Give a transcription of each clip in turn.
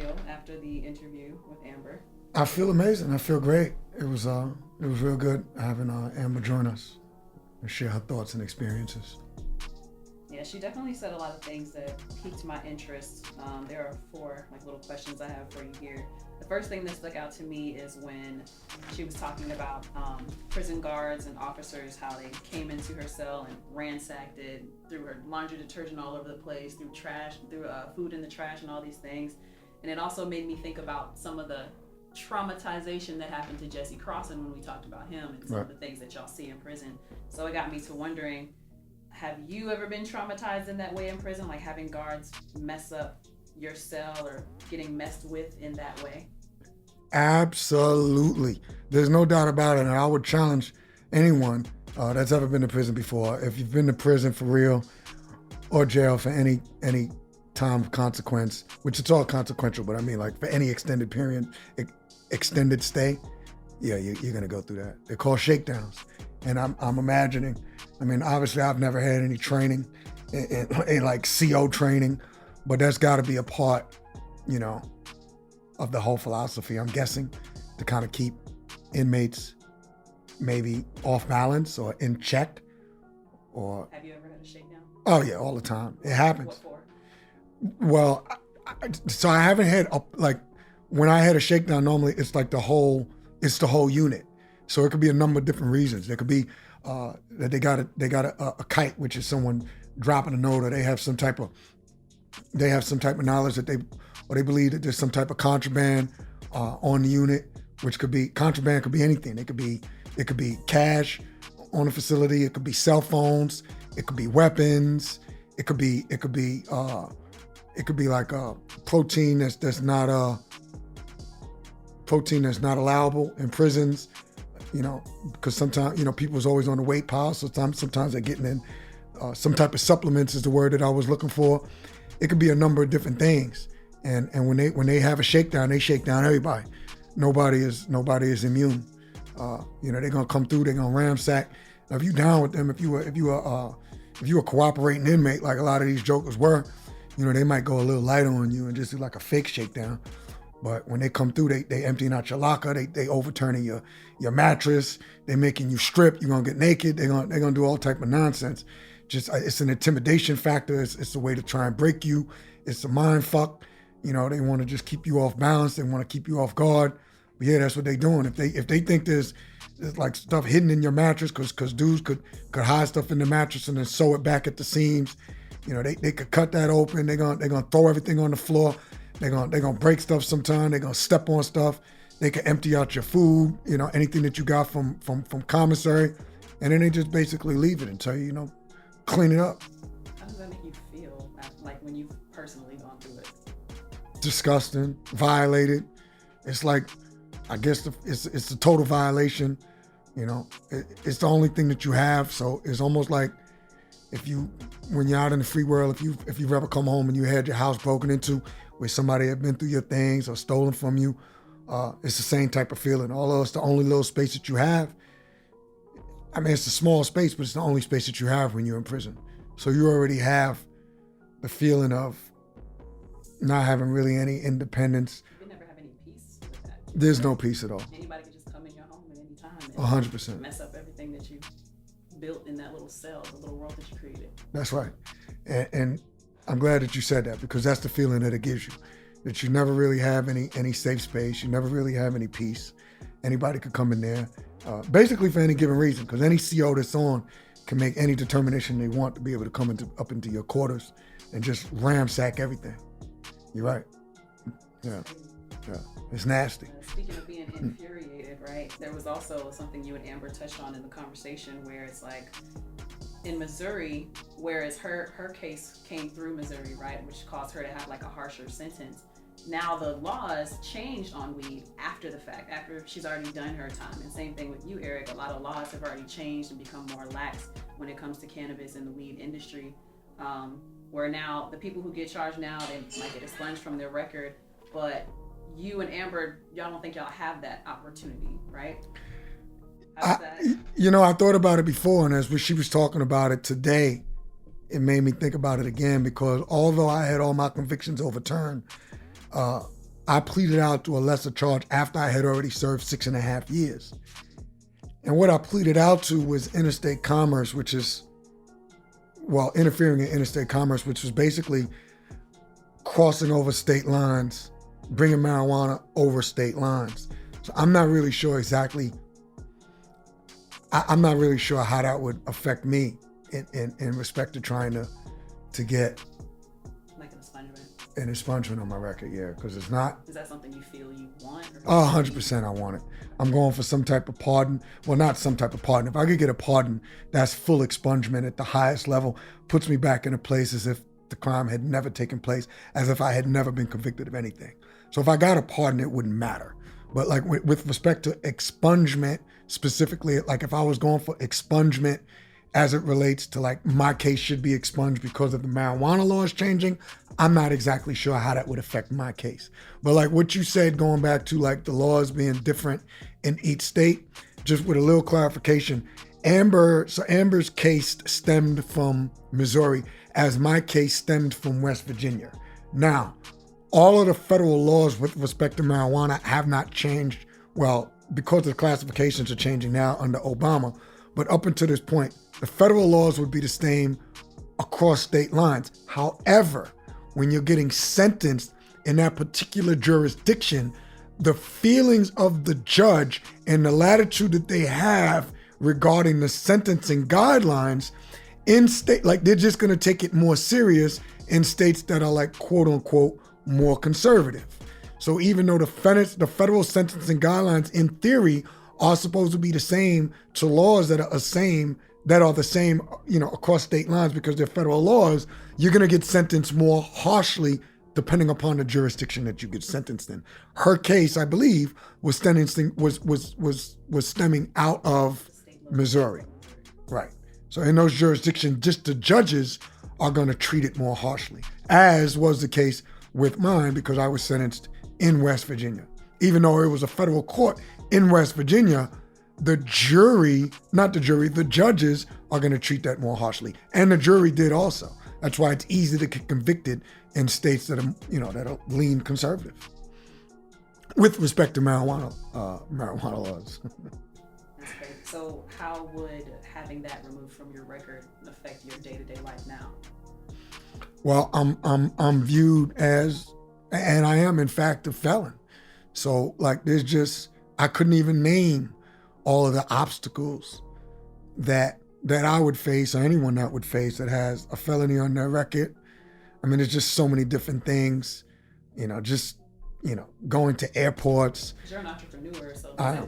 feel after the interview with Amber? I feel amazing. I feel great. It was real good having Amber join us and share her thoughts and experiences. Yeah, she definitely said a lot of things that piqued my interest. There are four little questions I have for you here. The first thing that stuck out to me is when she was talking about prison guards and officers, how they came into her cell and ransacked it, threw her laundry detergent all over the place, threw trash, threw food in the trash and all these things. And it also made me think about some of the traumatization that happened to Jesse Crossan when we talked about him and some of the things that y'all see in prison. So it got me to wondering, have you ever been traumatized in that way in prison, like having guards mess up your cell or getting messed with in that way? Absolutely. There's no doubt about it. And I would challenge anyone that's ever been to prison before, if you've been to prison for real or jail for any time of consequence, which it's all consequential, but I mean like for any extended period, extended stay, yeah, you're gonna go through that. They're called shakedowns. And I'm imagining, I mean, obviously I've never had any training, in like CO training, but that's gotta be a part, of the whole philosophy, I'm guessing, to kind of keep inmates maybe off balance or in check. Or have you ever had a shakedown? Oh yeah, all the time. It happens. What for? Well, so I haven't had when I had a shakedown, normally it's like the whole unit. So it could be a number of different reasons. There could be that they got a kite, which is someone dropping a note, or they have some type of knowledge that they believe that there's some type of contraband on the unit, which could be contraband, could be anything. It could be cash on the facility. It could be cell phones. It could be weapons. It could be like a protein that's not allowable in prisons. Because sometimes people's always on the weight pile. So sometimes they're getting in some type of supplements is the word that I was looking for. It could be a number of different things. And when they have a shakedown, they shake down everybody. Nobody is immune. They're gonna come through. They're gonna ransack. Now, if you down with them, if you a cooperating inmate like a lot of these jokers were, they might go a little lighter on you and just do like a fake shakedown. But when they come through, they emptying out your locker. They overturning your mattress. They making you strip. You're gonna get naked. They're gonna do all type of nonsense. Just it's an intimidation factor. It's a way to try and break you. It's a mind fuck. They want to just keep you off balance. They want to keep you off guard. But yeah, that's what they're doing. If they think there's like stuff hidden in your mattress, because dudes could hide stuff in the mattress and then sew it back at the seams. They could cut that open. They're gonna throw everything on the floor. They're gonna break stuff sometime. They're gonna step on stuff. They can empty out your food. Anything that you got from commissary, and then they just basically leave it until you clean it up. How does that make you feel, like when you've personally gone through it? Disgusting, violated. It's like, I guess it's a total violation. It's the only thing that you have. So it's almost like when you're out in the free world, if you've ever come home and you had your house broken into, where somebody had been through your things or stolen from you, it's the same type of feeling. Although it's the only little space that you have. I mean, it's a small space, but it's the only space that you have when you're in prison. So you already have the feeling of not having really any independence. You can never have any peace with that. There's no peace at all. Anybody can just come in your home at any time and 100%. mess up everything that you built in that little cell, the little world that you created. That's right. And I'm glad that you said that, because that's the feeling that it gives you, that you never really have any safe space. You never really have any peace. Anybody could come in there, basically for any given reason, because any CO that's on can make any determination they want to be able to come up into your quarters and just ransack everything. You're right. Yeah. It's nasty. Speaking of being infuriated, right? There was also something you and Amber touched on in the conversation where it's like in Missouri, whereas her case came through Missouri, right, which caused her to have like a harsher sentence. Now the laws changed on weed after the fact, after she's already done her time. And same thing with you, Eric. A lot of laws have already changed and become more lax when it comes to cannabis in the weed industry. Where now the people who get charged now, they might get expunged from their record, but you and Amber, y'all don't think y'all have that opportunity, right? How's that? I thought about it before, and as she was talking about it today, it made me think about it again, because although I had all my convictions overturned, I pleaded out to a lesser charge after I had already served 6.5 years. And what I pleaded out to was interstate commerce, which is, well, interfering in interstate commerce, which was basically crossing over state lines, bringing marijuana over state lines. So I'm not really sure exactly, I'm not really sure how that would affect me in respect to trying to get Like an expungement. an expungement on my record, yeah, because it's not. Is that something you feel you want? Oh, 100% I want it. I'm going for some type of pardon. Well, not some type of pardon. If I could get a pardon, that's full expungement at the highest level, puts me back in a place as if the crime had never taken place, as if I had never been convicted of anything. So if I got a pardon, it wouldn't matter. But like with respect to expungement specifically, like if I was going for expungement as it relates to like my case should be expunged because of the marijuana laws changing, I'm not exactly sure how that would affect my case. But like what you said, going back to like the laws being different in each state, just with a little clarification, Amber's case stemmed from Missouri as my case stemmed from West Virginia. Now, all of the federal laws with respect to marijuana have not changed, well, because the classifications are changing now under Obama, but up until this point, the federal laws would be the same across state lines. However, when you're getting sentenced in that particular jurisdiction, the feelings of the judge and the latitude that they have regarding the sentencing guidelines in state, like they're just gonna take it more serious in states that are like quote unquote more conservative. So even though the federal sentencing guidelines in theory are supposed to be the same to laws that are the same, across state lines because they're federal laws, you're gonna get sentenced more harshly depending upon the jurisdiction that you get sentenced in. Her case, I believe, was stemming out of Missouri. Right. So in those jurisdictions, just the judges are gonna treat it more harshly, as was the case with mine because I was sentenced in West Virginia. Even though it was a federal court in West Virginia, the judges are gonna treat that more harshly. And the jury did also. That's why it's easy to get convicted in states that are, that are lean conservative with respect to marijuana laws. That's great. So how would having that removed from your record affect your day-to-day life now? Well, I'm viewed as, and I am in fact a felon. So like I couldn't even name all of the obstacles that I would face, or anyone that would face that has a felony on their record. I mean, there's just so many different things, going to airports. You're an entrepreneur, so I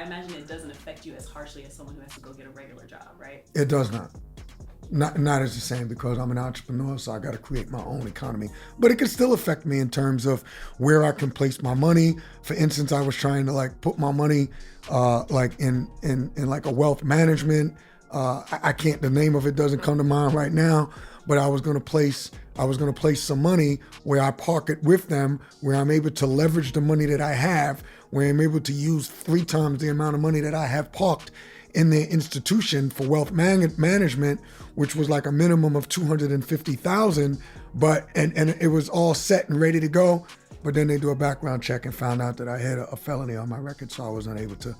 imagine it doesn't affect you as harshly as someone who has to go get a regular job, right? It does not. Not as the same because I'm an entrepreneur, so I got to create my own economy. But it can still affect me in terms of where I can place my money. For instance, I was trying to like put my money in like a wealth management. I can't. The name of it doesn't come to mind right now. But I was going to place some money where I park it with them, where I'm able to leverage the money that I have, where I'm able to use 3 times the amount of money that I have parked in their institution for wealth management, which was like a minimum of $250,000, and it was all set and ready to go. But then they do a background check and found out that I had a felony on my record, so I was unable to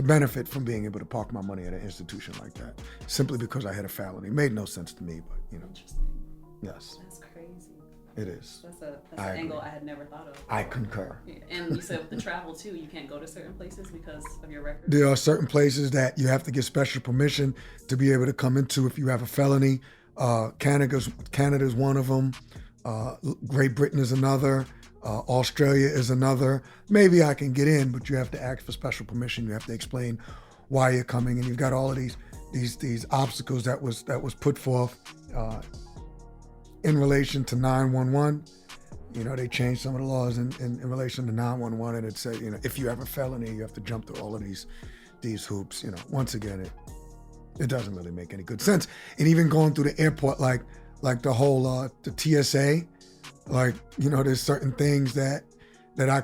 benefit from being able to park my money at an institution like that, simply because I had a felony. It made no sense to me, but Interesting. Yes. That's crazy. It is. That's an angle I had never thought of. I concur. Yeah. And you said with the travel too, you can't go to certain places because of your record? There are certain places that you have to get special permission to be able to come into if you have a felony. Canada's one of them. Great Britain is another. Australia is another. Maybe I can get in, but you have to ask for special permission. You have to explain why you're coming, and you've got all of these obstacles that was put forth in relation to 911. They changed some of the laws in relation to 911, and it said, if you have a felony, you have to jump through all of these hoops. Once again, it doesn't really make any good sense. And even going through the airport, like the whole the TSA, there's certain things that I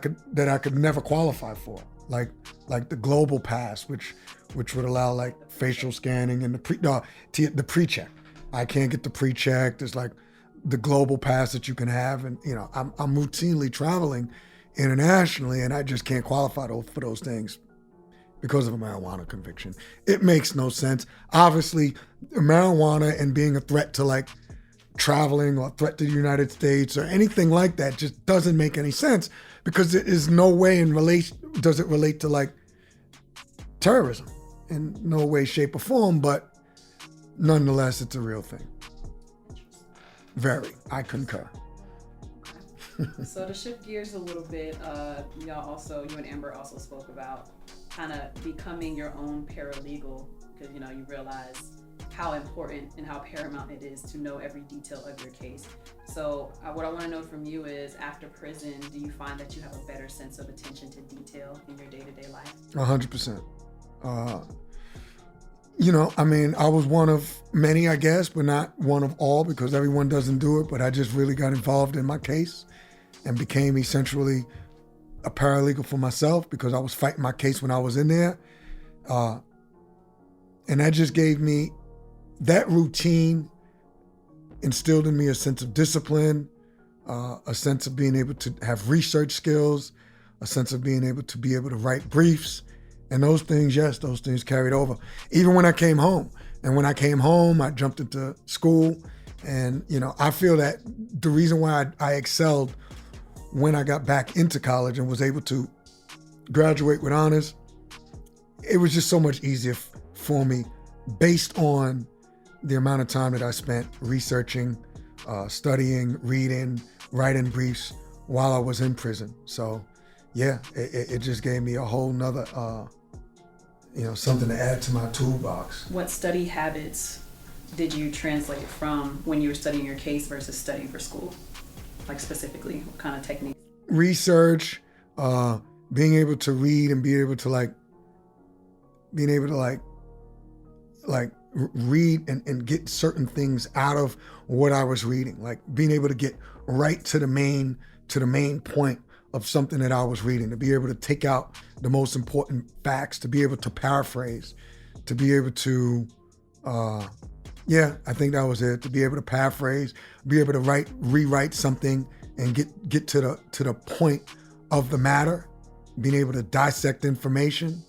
could never qualify for, like the global pass, which would allow like facial scanning and the pre-check. I can't get the pre-check. There's like the global pass that you can have, and I'm routinely traveling internationally, and I just can't qualify for those things because of a marijuana conviction. It makes no sense. Obviously, marijuana and being a threat to like traveling or a threat to the United States or anything like that just doesn't make any sense, because there is no way does it relate to like terrorism in no way, shape, or form, but nonetheless, it's a real thing. Very. I concur. So to shift gears a little bit, you and Amber also spoke about kind of becoming your own paralegal, because you realize how important and how paramount it is to know every detail of your case. So what I want to know from you is, after prison, do you find that you have a better sense of attention to detail in your day-to-day life? 100%. I was one of many, I guess, but not one of all, because everyone doesn't do it. But I just really got involved in my case and became essentially a paralegal for myself, because I was fighting my case when I was in there. And that just gave me, that routine instilled in me a sense of discipline, a sense of being able to have research skills, a sense of being able to write briefs. And those things carried over. Even when I came home. And when I came home, I jumped into school. And, I feel that the reason why I excelled when I got back into college and was able to graduate with honors, it was just so much easier for me based on the amount of time that I spent researching, studying, reading, writing briefs while I was in prison. So yeah, it just gave me a whole nother, something to add to my toolbox. What study habits did you translate from when you were studying your case versus studying for school? Like specifically, what kind of techniques? Research, being able to read and being able to read and get certain things out of what I was reading, like being able to get right to the main point of something that I was reading, to be able to take out the most important facts, to be able to paraphrase, to be able to, I think that was it, to be able to paraphrase, be able to rewrite something and get to the point of the matter, being able to dissect information.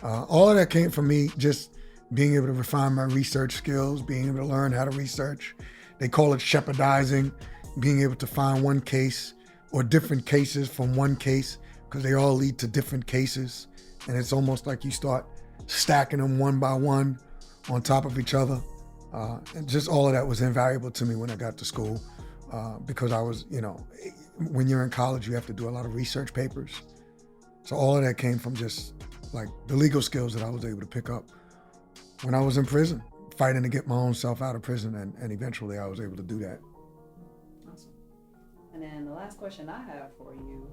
All of that came from me just being able to refine my research skills, being able to learn how to research. They call it shepherdizing, being able to find one case or different cases from one case, because they all lead to different cases. And it's almost like you start stacking them one by one on top of each other. And just all of that was invaluable to me when I got to school, because I was, when you're in college, you have to do a lot of research papers. So all of that came from just like the legal skills that I was able to pick up when I was in prison, fighting to get my own self out of prison, and eventually I was able to do that. Awesome. And then the last question I have for you,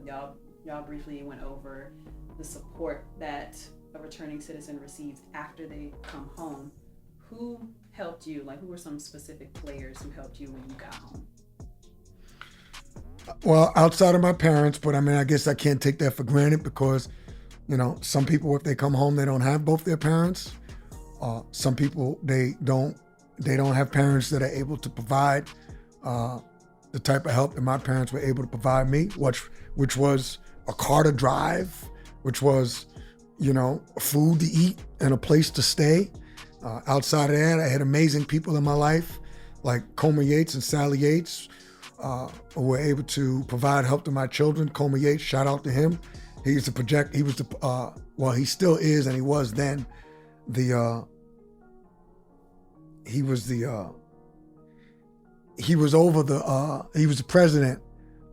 y'all briefly went over the support that a returning citizen receives after they come home. Who helped you? Like, who were some specific players who helped you when you got home? Well, outside of my parents, but I guess I can't take that for granted, because, some people, if they come home, they don't have both their parents. Some people, they don't have parents that are able to provide the type of help that my parents were able to provide me, which was a car to drive, which was, food to eat and a place to stay. Outside of that, I had amazing people in my life, like Comer Yates and Sally Yates, who were able to provide help to my children. Comer Yates, shout out to him. He was he still is, and he was then, he was the president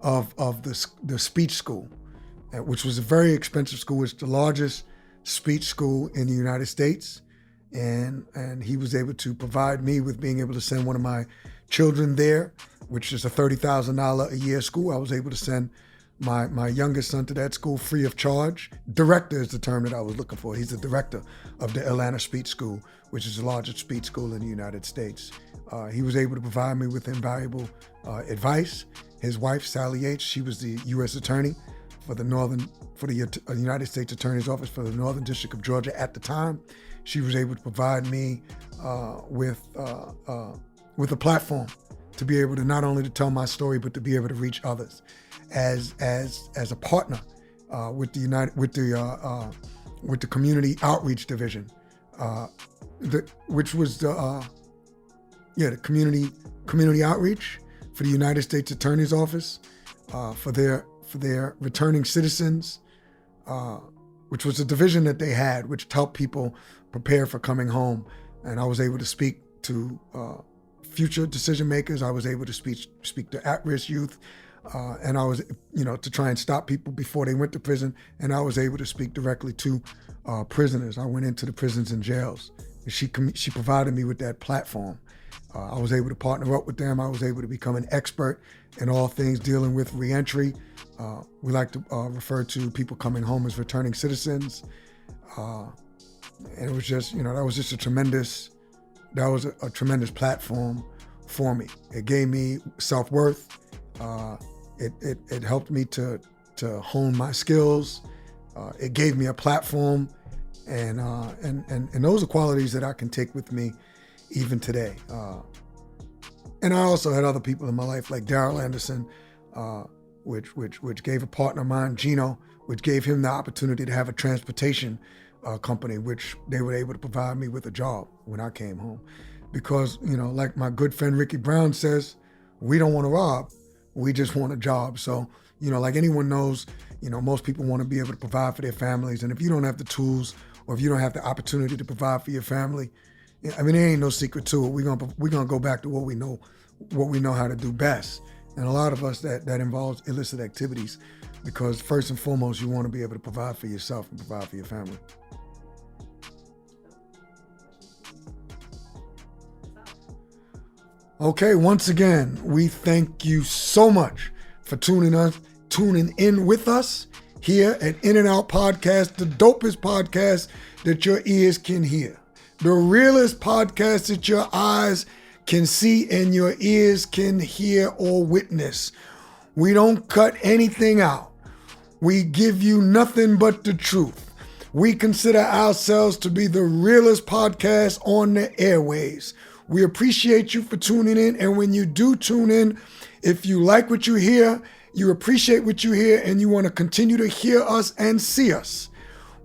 of the speech school, which was a very expensive school. It's the largest speech school in the United States. And he was able to provide me with being able to send one of my children there, which is a $30,000 a year school. I was able to send my youngest son to that school free of charge. Director is the term that I was looking for. He's the director of the Atlanta Speech School, which is the largest speech school in the United States. He was able to provide me with invaluable advice. His wife, Sally Yates, she was the U.S. Attorney for the United States Attorney's Office for the Northern District of Georgia at the time. She was able to provide me with a platform to be able to not only to tell my story, but to be able to reach others. As a partner with the community outreach division, which was the community outreach for the United States Attorney's Office, for their returning citizens, which was a division that they had, which helped people prepare for coming home. And I was able to speak to future decision makers. I was able to speak to at-risk youth, and I was, to try and stop people before they went to prison. And I was able to speak directly to prisoners. I went into the prisons and jails. And she provided me with that platform. I was able to partner up with them. I was able to become an expert in all things dealing with reentry. We like to refer to people coming home as returning citizens. And it was just, that was just a tremendous platform for me. It gave me self-worth. It helped me to hone my skills. It gave me a platform, and those are qualities that I can take with me even today. And I also had other people in my life like Daryl Anderson, which gave a partner of mine, Gino, which gave him the opportunity to have a transportation company, which they were able to provide me with a job when I came home. Because, like my good friend Ricky Brown says, we don't want to rob, we just want a job. So, like anyone knows, most people want to be able to provide for their families. And if you don't have the tools, or if you don't have the opportunity to provide for your family, there ain't no secret to it. We're gonna go back to what we know how to do best. And a lot of us that involves illicit activities, because first and foremost, you want to be able to provide for yourself and provide for your family. Okay, once again, we thank you so much for tuning in with us here at In and Out Podcast, the dopest podcast that your ears can hear, the realest podcast that your eyes can see and your ears can hear or witness. We don't cut anything out. We give you nothing but the truth. We consider ourselves to be the realest podcast on the airways. We appreciate you for tuning in. And when you do tune in, if you like what you hear, you appreciate what you hear, and you want to continue to hear us and see us,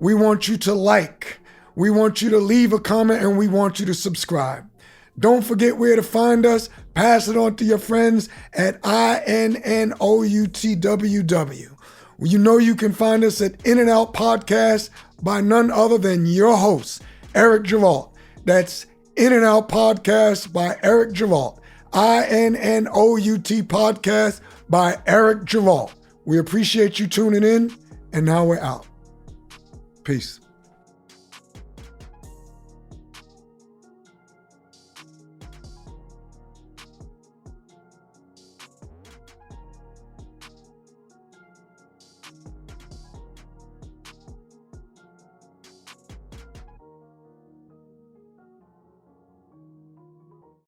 we want you to like, we want you to leave a comment, and we want you to subscribe. Don't forget where to find us. Pass it on to your friends at INNOUTWW. You can find us at In and Out Podcast by none other than your host, Eric Geralt. That's In and Out Podcast by Eric Geralt. INNOUT Podcast by Eric Geralt. We appreciate you tuning in, and now we're out. Peace.